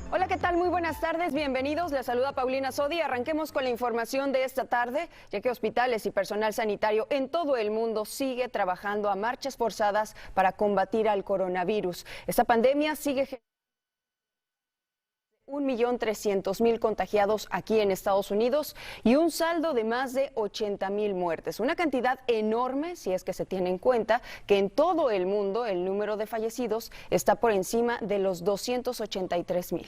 Hola, ¿qué tal? Muy buenas tardes, bienvenidos. Les saluda Paulina Sodi. Arranquemos con la información de esta tarde, ya que hospitales y personal sanitario en todo el mundo sigue trabajando a marchas forzadas para combatir al coronavirus. Esta pandemia sigue generando 1.300.000 contagiados aquí en Estados Unidos y un saldo de más de 80.000 muertes. Una cantidad enorme si es que se tiene en cuenta que en todo el mundo el número de fallecidos está por encima de los 283.000.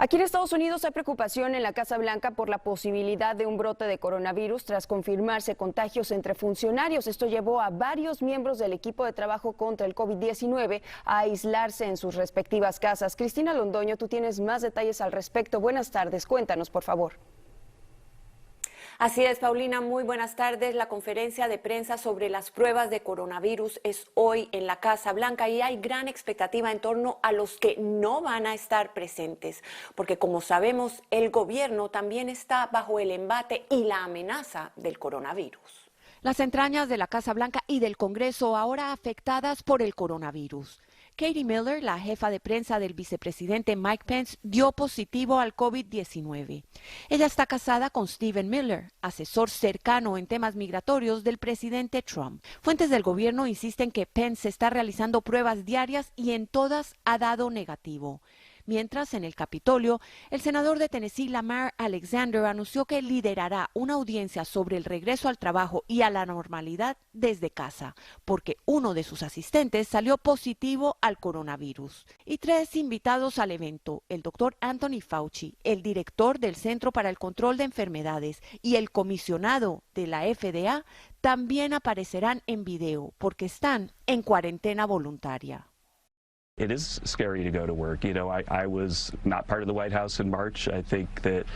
Aquí en Estados Unidos hay preocupación en la Casa Blanca por la posibilidad de un brote de coronavirus tras confirmarse contagios entre funcionarios. Esto llevó a varios miembros del equipo de trabajo contra el COVID-19 a aislarse en sus respectivas casas. Cristina Londoño, tú tienes más detalles al respecto. Buenas tardes, cuéntanos, por favor. Así es, Paulina, muy buenas tardes. La conferencia de prensa sobre las pruebas de coronavirus es hoy en la Casa Blanca y hay gran expectativa en torno a los que no van a estar presentes, porque como sabemos, el gobierno también está bajo el embate y la amenaza del coronavirus. Las entrañas de la Casa Blanca y del Congreso ahora afectadas por el coronavirus. Katie Miller, la jefa de prensa del vicepresidente Mike Pence, dio positivo al COVID-19. Ella está casada con Stephen Miller, asesor cercano en temas migratorios del presidente Trump. Fuentes del gobierno insisten que Pence está realizando pruebas diarias y en todas ha dado negativo. Mientras, en el Capitolio, el senador de Tennessee, Lamar Alexander, anunció que liderará una audiencia sobre el regreso al trabajo y a la normalidad desde casa, porque uno de sus asistentes salió positivo al coronavirus. Y 3 invitados al evento, el doctor Anthony Fauci, el director del Centro para el Control de Enfermedades y el comisionado de la FDA, también aparecerán en video porque están en cuarentena voluntaria. It is scary to go to work. You know, I was not part of the White House in March. I think that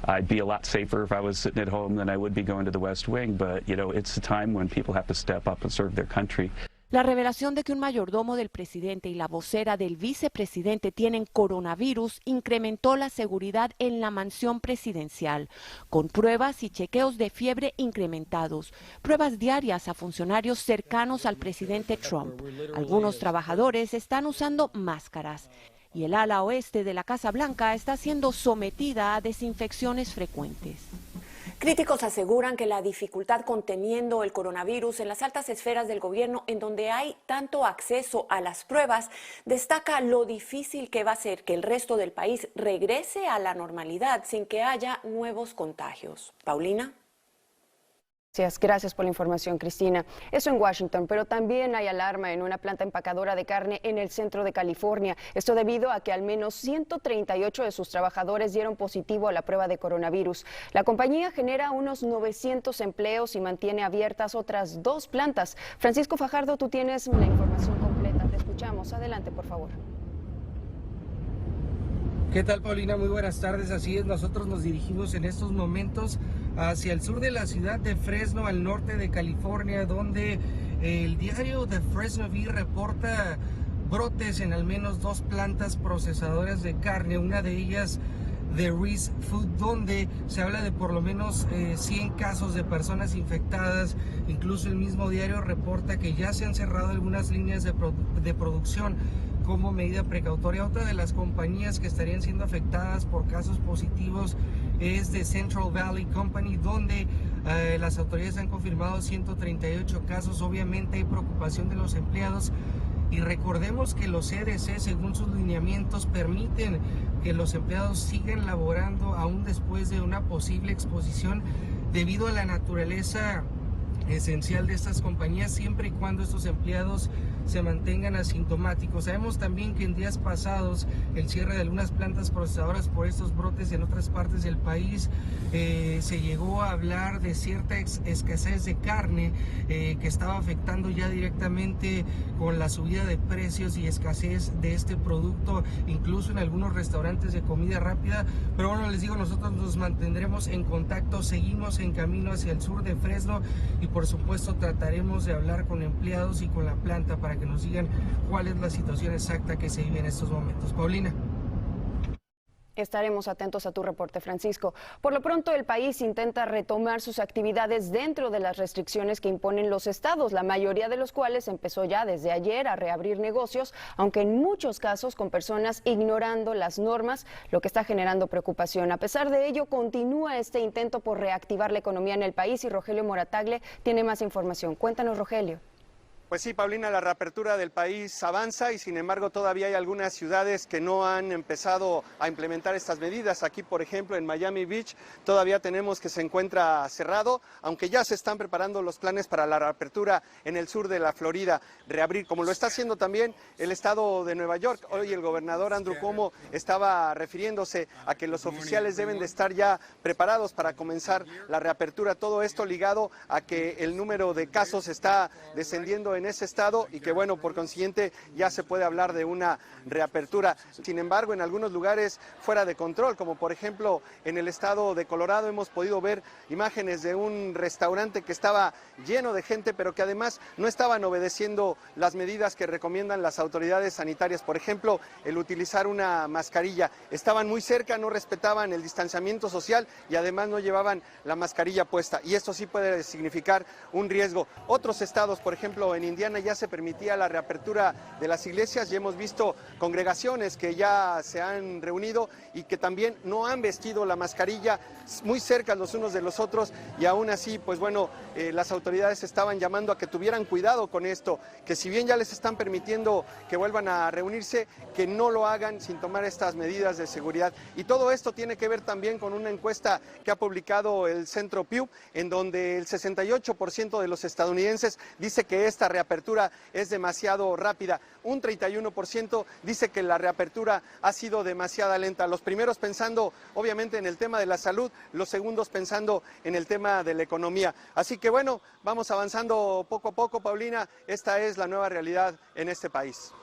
I'd be a lot safer if I was sitting at home than I would be going to the West Wing. But, you know, it's a time when people have to step up and serve their country. La revelación de que un mayordomo del presidente y la vocera del vicepresidente tienen coronavirus incrementó la seguridad en la mansión presidencial, con pruebas y chequeos de fiebre incrementados, pruebas diarias a funcionarios cercanos al presidente Trump. Algunos trabajadores están usando máscaras y el ala oeste de la Casa Blanca está siendo sometida a desinfecciones frecuentes. Críticos aseguran que la dificultad conteniendo el coronavirus en las altas esferas del gobierno, en donde hay tanto acceso a las pruebas, destaca lo difícil que va a ser que el resto del país regrese a la normalidad sin que haya nuevos contagios. Paulina. Gracias por la información, Cristina. Eso en Washington, pero también hay alarma en una planta empacadora de carne en el centro de California. Esto debido a que al menos 138 de sus trabajadores dieron positivo a la prueba de coronavirus. La compañía genera unos 900 empleos y mantiene abiertas otras 2 plantas. Francisco Fajardo, tú tienes la información completa. Te escuchamos. Adelante, por favor. ¿Qué tal, Paulina? Muy buenas tardes. Así es, nosotros nos dirigimos en estos momentos hacia el sur de la ciudad de Fresno, al norte de California, donde el diario The Fresno Bee reporta brotes en al menos 2 plantas procesadoras de carne, una de ellas de Reese Food, donde se habla de por lo menos 100 casos de personas infectadas. Incluso el mismo diario reporta que ya se han cerrado algunas líneas de producción como medida precautoria. Otra de las compañías que estarían siendo afectadas por casos positivos es de Central Valley Company, donde las autoridades han confirmado 138 casos. Obviamente hay preocupación de los empleados y recordemos que los CDC, según sus lineamientos, permiten que los empleados sigan laborando aún después de una posible exposición, debido a la naturaleza esencial de estas compañías, siempre y cuando estos empleados se mantengan asintomáticos. Sabemos también que en días pasados el cierre de algunas plantas procesadoras por estos brotes en otras partes del país, se llegó a hablar de cierta escasez de carne que estaba afectando ya directamente con la subida de precios y escasez de este producto, incluso en algunos restaurantes de comida rápida. Pero bueno, les digo, nosotros nos mantendremos en contacto, seguimos en camino hacia el sur de Fresno y por supuesto trataremos de hablar con empleados y con la planta para que nos digan cuál es la situación exacta que se vive en estos momentos. Paulina. Estaremos atentos a tu reporte, Francisco. Por lo pronto, el país intenta retomar sus actividades dentro de las restricciones que imponen los estados, la mayoría de los cuales empezó ya desde ayer a reabrir negocios, aunque en muchos casos con personas ignorando las normas, lo que está generando preocupación. A pesar de ello, continúa este intento por reactivar la economía en el país y Rogelio Moratagle tiene más información. Cuéntanos, Rogelio. Pues sí, Paulina, la reapertura del país avanza y sin embargo todavía hay algunas ciudades que no han empezado a implementar estas medidas. Aquí, por ejemplo, en Miami Beach todavía tenemos que se encuentra cerrado, aunque ya se están preparando los planes para la reapertura en el sur de la Florida, reabrir, como lo está haciendo también el estado de Nueva York. Hoy el gobernador Andrew Cuomo estaba refiriéndose a que los oficiales deben de estar ya preparados para comenzar la reapertura. Todo esto ligado a que el número de casos está descendiendo en ese estado y que bueno, por consiguiente ya se puede hablar de una reapertura. Sin embargo, en algunos lugares fuera de control, como por ejemplo en el estado de Colorado, hemos podido ver imágenes de un restaurante que estaba lleno de gente, pero que además no estaban obedeciendo las medidas que recomiendan las autoridades sanitarias. Por ejemplo, el utilizar una mascarilla. Estaban muy cerca, no respetaban el distanciamiento social y además no llevaban la mascarilla puesta. Y esto sí puede significar un riesgo. Otros estados, por ejemplo, en Indiana ya se permitía la reapertura de las iglesias y hemos visto congregaciones que ya se han reunido y que también no han vestido la mascarilla, muy cerca los unos de los otros, y aún así, pues bueno, las autoridades estaban llamando a que tuvieran cuidado con esto, que si bien ya les están permitiendo que vuelvan a reunirse, que no lo hagan sin tomar estas medidas de seguridad. Y todo esto tiene que ver también con una encuesta que ha publicado el Centro Pew, en donde el 68% de los estadounidenses dice que esta reapertura es demasiado rápida. Un 31% dice que la reapertura ha sido demasiado lenta. Los primeros pensando obviamente en el tema de la salud, los segundos pensando en el tema de la economía. Así que bueno, vamos avanzando poco a poco, Paulina. Esta es la nueva realidad en este país.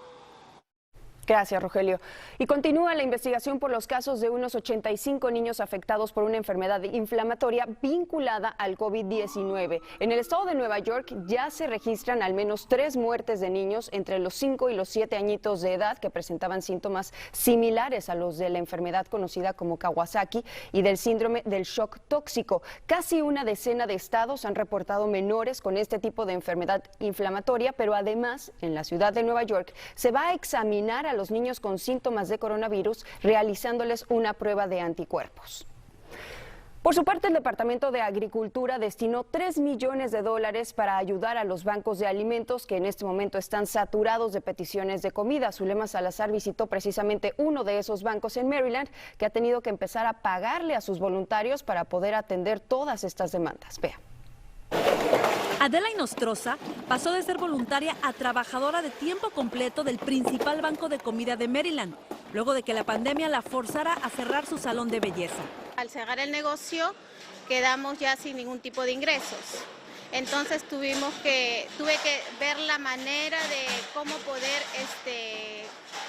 Gracias, Rogelio. Y continúa la investigación por los casos de unos 85 niños afectados por una enfermedad inflamatoria vinculada al COVID-19. En el estado de Nueva York ya se registran al menos 3 muertes de niños entre los 5 y los 7 añitos de edad que presentaban síntomas similares a los de la enfermedad conocida como Kawasaki y del síndrome del shock tóxico. Casi una decena de estados han reportado menores con este tipo de enfermedad inflamatoria, pero además en la ciudad de Nueva York se va a examinar a los niños con síntomas de coronavirus, realizándoles una prueba de anticuerpos. Por su parte, el Departamento de Agricultura destinó $3 millones para ayudar a los bancos de alimentos que en este momento están saturados de peticiones de comida. Zulema Salazar visitó precisamente uno de esos bancos en Maryland, que ha tenido que empezar a pagarle a sus voluntarios para poder atender todas estas demandas. Vea. Adela Inostroza pasó de ser voluntaria a trabajadora de tiempo completo del principal banco de comida de Maryland, luego de que la pandemia la forzara a cerrar su salón de belleza. Al cerrar el negocio quedamos ya sin ningún tipo de ingresos. Entonces tuve que ver la manera de cómo poder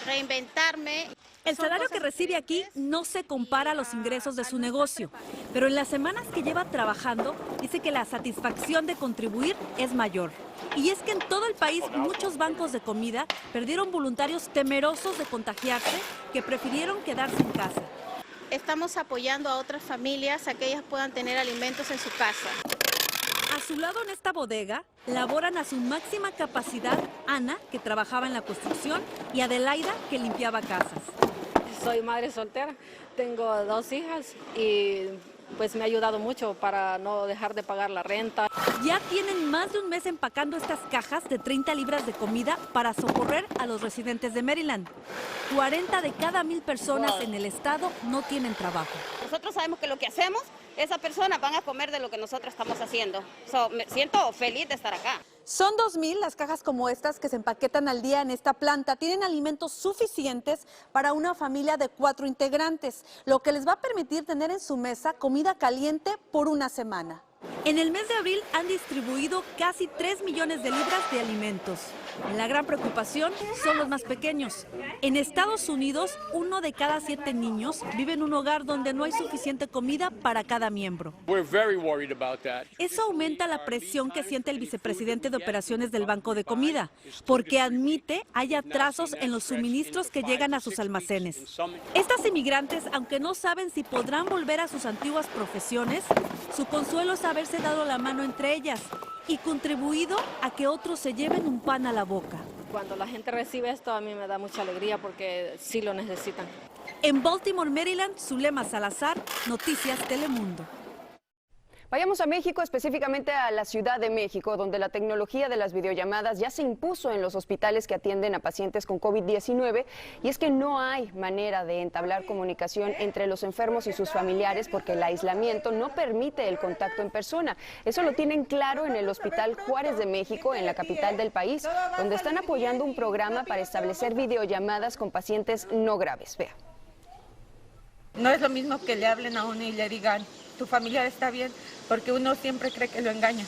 reinventarme. El salario que recibe aquí no se compara a los ingresos de su negocio, pero en las semanas que lleva trabajando dice que la satisfacción de contribuir es mayor. Y es que en todo el país muchos bancos de comida perdieron voluntarios temerosos de contagiarse que prefirieron quedarse en casa. Estamos apoyando a otras familias a que ellas puedan tener alimentos en su casa. A su lado en esta bodega laboran a su máxima capacidad Ana, que trabajaba en la construcción, y Adelaida, que limpiaba casas. Soy madre soltera, tengo 2 hijas y pues me ha ayudado mucho para no dejar de pagar la renta. Ya tienen más de un mes empacando estas cajas de 30 libras de comida para socorrer a los residentes de Maryland. 40 de cada 1000 personas en el estado no tienen trabajo. Nosotros sabemos que lo que hacemos, esas personas van a comer de lo que nosotros estamos haciendo. Me siento feliz de estar acá. Son 2000 las cajas como estas que se empaquetan al día en esta planta. Tienen alimentos suficientes para una familia de 4 integrantes, lo que les va a permitir tener en su mesa comida caliente por una semana. En el mes de abril han distribuido casi 3 millones de libras de alimentos. La gran preocupación son los más pequeños. En Estados Unidos, 1 de cada 7 niños vive en un hogar donde no hay suficiente comida para cada miembro. Eso aumenta la presión que siente el vicepresidente de operaciones del Banco de Comida, porque admite hay atrasos en los suministros que llegan a sus almacenes. Estas inmigrantes, aunque no saben si podrán volver a sus antiguas profesiones, su consuelo es haberse dado la mano entre ellas y contribuido a que otros se lleven un pan a la boca. Cuando la gente recibe esto a mí me da mucha alegría porque sí lo necesitan. En Baltimore, Maryland, Zulema Salazar, Noticias Telemundo. Vayamos a México, específicamente a la Ciudad de México, donde la tecnología de las videollamadas ya se impuso en los hospitales que atienden a pacientes con COVID-19, y es que no hay manera de entablar comunicación entre los enfermos y sus familiares porque el aislamiento no permite el contacto en persona. Eso lo tienen claro en el Hospital Juárez de México, en la capital del país, donde están apoyando un programa para establecer videollamadas con pacientes no graves. Vea. No es lo mismo que le hablen a uno y le digan, tu familiar está bien, porque uno siempre cree que lo engaña.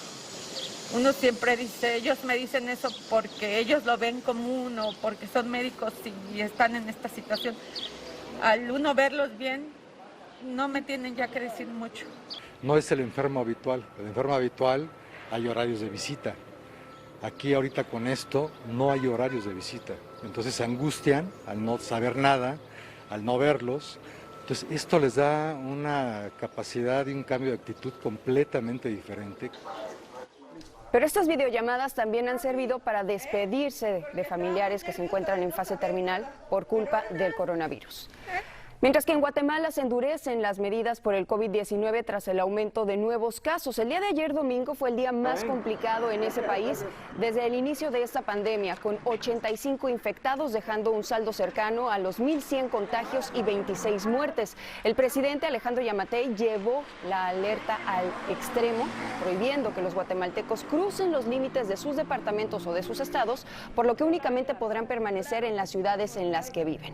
Uno siempre dice, ellos me dicen eso porque ellos lo ven común o porque son médicos y están en esta situación. Al uno verlos bien, no me tienen ya que decir mucho. No es el enfermo habitual. El enfermo habitual hay horarios de visita. Aquí ahorita con esto no hay horarios de visita. Entonces se angustian al no saber nada, al no verlos. Entonces, esto les da una capacidad y un cambio de actitud completamente diferente. Pero estas videollamadas también han servido para despedirse de familiares que se encuentran en fase terminal por culpa del coronavirus. Mientras que en Guatemala se endurecen las medidas por el COVID-19 tras el aumento de nuevos casos. El día de ayer domingo fue el día más complicado en ese país desde el inicio de esta pandemia, con 85 infectados, dejando un saldo cercano a los 1,100 contagios y 26 muertes. El presidente Alejandro Yamatei llevó la alerta al extremo, prohibiendo que los guatemaltecos crucen los límites de sus departamentos o de sus estados, por lo que únicamente podrán permanecer en las ciudades en las que viven.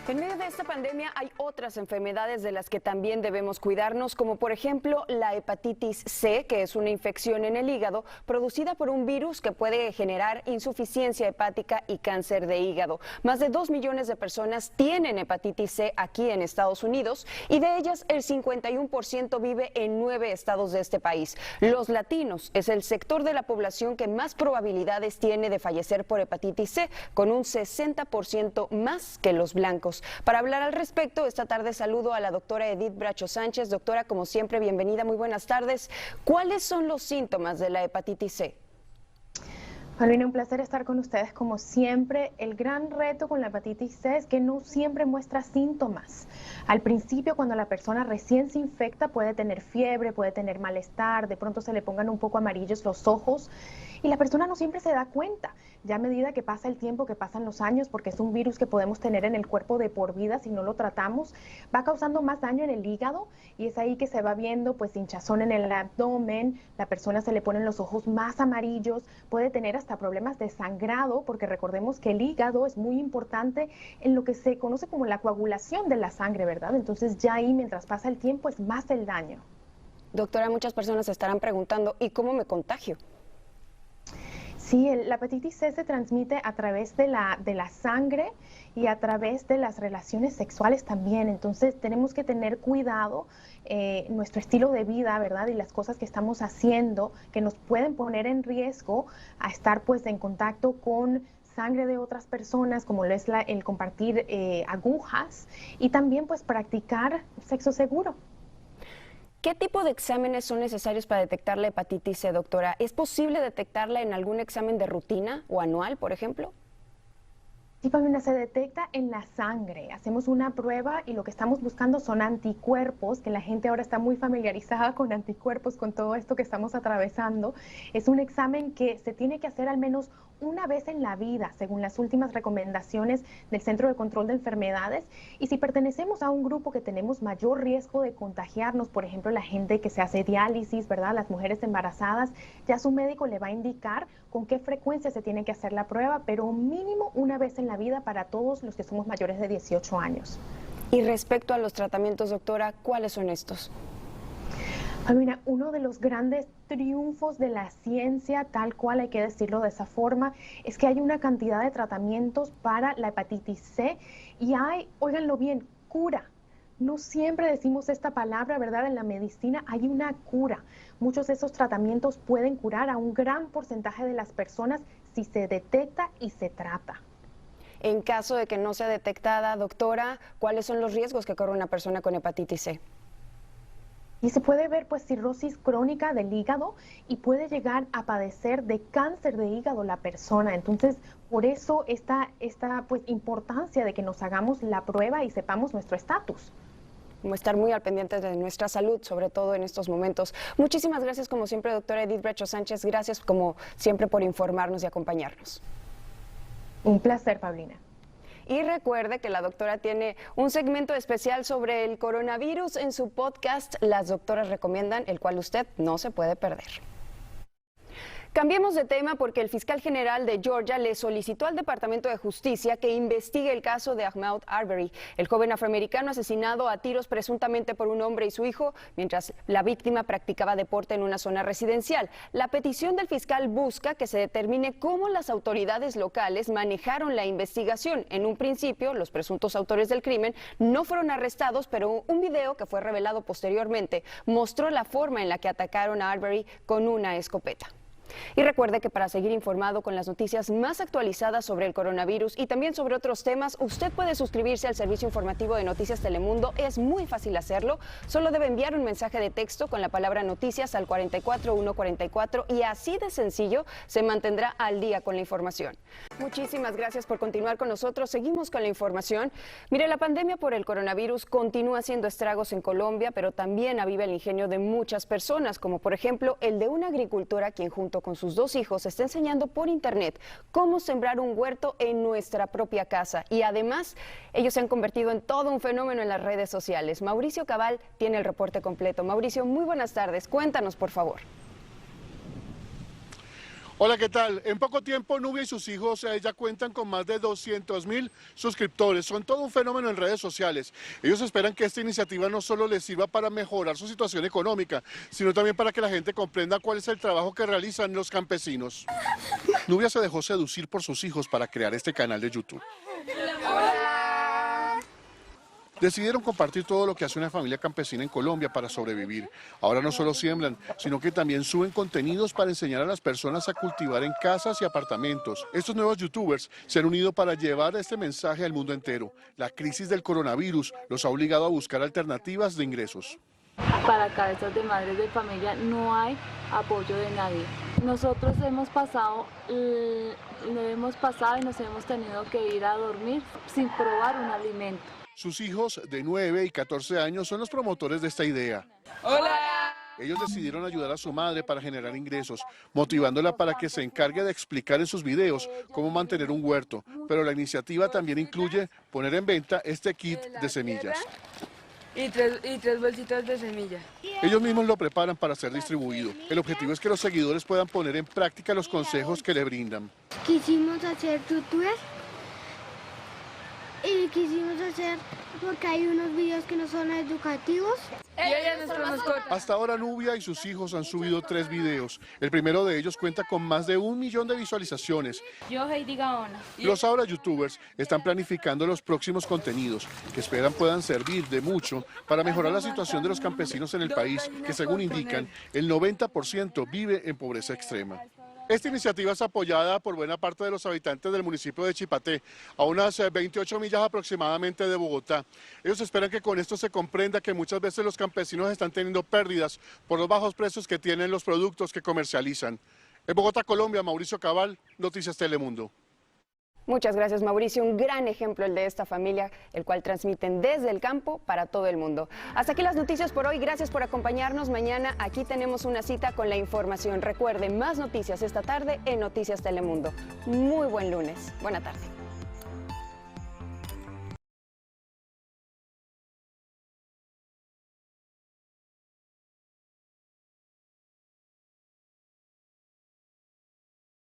En medio de esta pandemia hay otras enfermedades de las que también debemos cuidarnos, como por ejemplo la hepatitis C, que es una infección en el hígado producida por un virus que puede generar insuficiencia hepática y cáncer de hígado. Más de 2 millones de personas tienen hepatitis C aquí en Estados Unidos y de ellas el 51% vive en 9 estados de este país. Los latinos es el sector de la población que más probabilidades tiene de fallecer por hepatitis C, con un 60% más que los blancos. Para hablar al respecto, esta tarde saludo a la doctora Edith Bracho Sánchez. Doctora, como siempre, bienvenida, muy buenas tardes. ¿Cuáles son los síntomas de la hepatitis C? Malvina, un placer estar con ustedes como siempre. El gran reto con la hepatitis C es que no siempre muestra síntomas. Al principio, cuando la persona recién se infecta, puede tener fiebre, puede tener malestar, de pronto se le pongan un poco amarillos los ojos y la persona no siempre se da cuenta. Ya a medida que pasa el tiempo, que pasan los años, porque es un virus que podemos tener en el cuerpo de por vida si no lo tratamos, va causando más daño en el hígado y es ahí que se va viendo pues hinchazón en el abdomen, la persona se le ponen los ojos más amarillos, puede tener hasta problemas de sangrado, porque recordemos que el hígado es muy importante en lo que se conoce como la coagulación de la sangre, ¿verdad? Entonces ya ahí mientras pasa el tiempo es más el daño. Doctora, muchas personas se estarán preguntando, ¿y cómo me contagio? Sí, la hepatitis C se transmite a través de la sangre y a través de las relaciones sexuales también. Entonces tenemos que tener cuidado nuestro estilo de vida, ¿verdad? Y las cosas que estamos haciendo que nos pueden poner en riesgo a estar pues en contacto con sangre de otras personas, como lo es el compartir agujas y también pues practicar sexo seguro. ¿Qué tipo de exámenes son necesarios para detectar la hepatitis C, doctora? ¿Es posible detectarla en algún examen de rutina o anual, por ejemplo? Sí, Pamela, se detecta en la sangre. Hacemos una prueba y lo que estamos buscando son anticuerpos, que la gente ahora está muy familiarizada con anticuerpos, con todo esto que estamos atravesando. Es un examen que se tiene que hacer al menos una vez en la vida, según las últimas recomendaciones del Centro de Control de Enfermedades. Y si pertenecemos a un grupo que tenemos mayor riesgo de contagiarnos, por ejemplo, la gente que se hace diálisis, ¿verdad? Las mujeres embarazadas, ya su médico le va a indicar con qué frecuencia se tiene que hacer la prueba, pero mínimo una vez en la vida para todos los que somos mayores de 18 años. Y respecto a los tratamientos, doctora, ¿cuáles son estos? Paulina, uno de los grandes triunfos de la ciencia, tal cual hay que decirlo de esa forma, es que hay una cantidad de tratamientos para la hepatitis C y hay, óiganlo bien, cura. No siempre decimos esta palabra, ¿verdad? En la medicina hay una cura. Muchos de esos tratamientos pueden curar a un gran porcentaje de las personas si se detecta y se trata. En caso de que no sea detectada, doctora, ¿cuáles son los riesgos que corre una persona con hepatitis C? Y se puede ver pues cirrosis crónica del hígado y puede llegar a padecer de cáncer de hígado la persona. Entonces, por eso esta pues importancia de que nos hagamos la prueba y sepamos nuestro estatus. Como estar muy al pendiente de nuestra salud, sobre todo en estos momentos. Muchísimas gracias, como siempre, doctora Edith Bracho Sánchez. Gracias, como siempre, por informarnos y acompañarnos. Un placer, Paulina. Y recuerde que la doctora tiene un segmento especial sobre el coronavirus en su podcast Las Doctoras Recomiendan, el cual usted no se puede perder. Cambiemos de tema porque el fiscal general de Georgia le solicitó al Departamento de Justicia que investigue el caso de Ahmaud Arbery, el joven afroamericano asesinado a tiros presuntamente por un hombre y su hijo mientras la víctima practicaba deporte en una zona residencial. La petición del fiscal busca que se determine cómo las autoridades locales manejaron la investigación. En un principio, los presuntos autores del crimen no fueron arrestados, pero un video que fue revelado posteriormente mostró la forma en la que atacaron a Arbery con una escopeta. Y recuerde que para seguir informado con las noticias más actualizadas sobre el coronavirus y también sobre otros temas, usted puede suscribirse al servicio informativo de Noticias Telemundo. Es muy fácil hacerlo. Solo debe enviar un mensaje de texto con la palabra noticias al 44144 y así de sencillo se mantendrá al día con la información. Muchísimas gracias por continuar con nosotros. Seguimos con la información. Mire, la pandemia por el coronavirus continúa haciendo estragos en Colombia, pero también aviva el ingenio de muchas personas, como por ejemplo el de una agricultora quien junto con sus 2 hijos está enseñando por internet cómo sembrar un huerto en nuestra propia casa y además ellos se han convertido en todo un fenómeno en las redes sociales. Mauricio Cabal tiene el reporte completo. Mauricio, muy buenas tardes. Cuéntanos, por favor. Hola, ¿qué tal? En poco tiempo, Nubia y sus hijos ya cuentan con más de 200,000 suscriptores. Son todo un fenómeno en redes sociales. Ellos esperan que esta iniciativa no solo les sirva para mejorar su situación económica, sino también para que la gente comprenda cuál es el trabajo que realizan los campesinos. Nubia se dejó seducir por sus hijos para crear este canal de YouTube. Decidieron compartir todo lo que hace una familia campesina en Colombia para sobrevivir. Ahora no solo siembran, sino que también suben contenidos para enseñar a las personas a cultivar en casas y apartamentos. Estos nuevos youtubers se han unido para llevar este mensaje al mundo entero. La crisis del coronavirus los ha obligado a buscar alternativas de ingresos. Para cabezas de madres de familia no hay apoyo de nadie. Nosotros hemos pasado y nos hemos tenido que ir a dormir sin probar un alimento. Sus hijos de 9 y 14 años son los promotores de esta idea. ¡Hola! Ellos decidieron ayudar a su madre para generar ingresos, motivándola para que se encargue de explicar en sus videos cómo mantener un huerto. Pero la iniciativa también incluye poner en venta este kit de semillas. Y tres bolsitas de semilla. Ellos mismos lo preparan para ser distribuido. El objetivo es que los seguidores puedan poner en práctica los consejos que le brindan. Quisimos hacer youtubers y quisimos hacer porque hay unos videos que no son educativos. Ella es nuestra mascota. Hasta ahora Nubia y sus hijos han subido 3 videos. El primero de ellos cuenta con más de 1 millón de visualizaciones. Yo, Heidi Gaona. Los ahora youtubers están planificando los próximos contenidos que esperan puedan servir de mucho para mejorar la situación de los campesinos en el país, que según indican, el 90% vive en pobreza extrema. Esta iniciativa es apoyada por buena parte de los habitantes del municipio de Chipaté, a unas 28 millas aproximadamente de Bogotá. Ellos esperan que con esto se comprenda que muchas veces los campesinos están teniendo pérdidas por los bajos precios que tienen los productos que comercializan. En Bogotá, Colombia, Mauricio Cabal, Noticias Telemundo. Muchas gracias, Mauricio. Un gran ejemplo el de esta familia, el cual transmiten desde el campo para todo el mundo. Hasta aquí las noticias por hoy. Gracias por acompañarnos. Mañana aquí tenemos una cita con la información. Recuerden, más noticias esta tarde en Noticias Telemundo. Muy buen lunes. Buena tarde.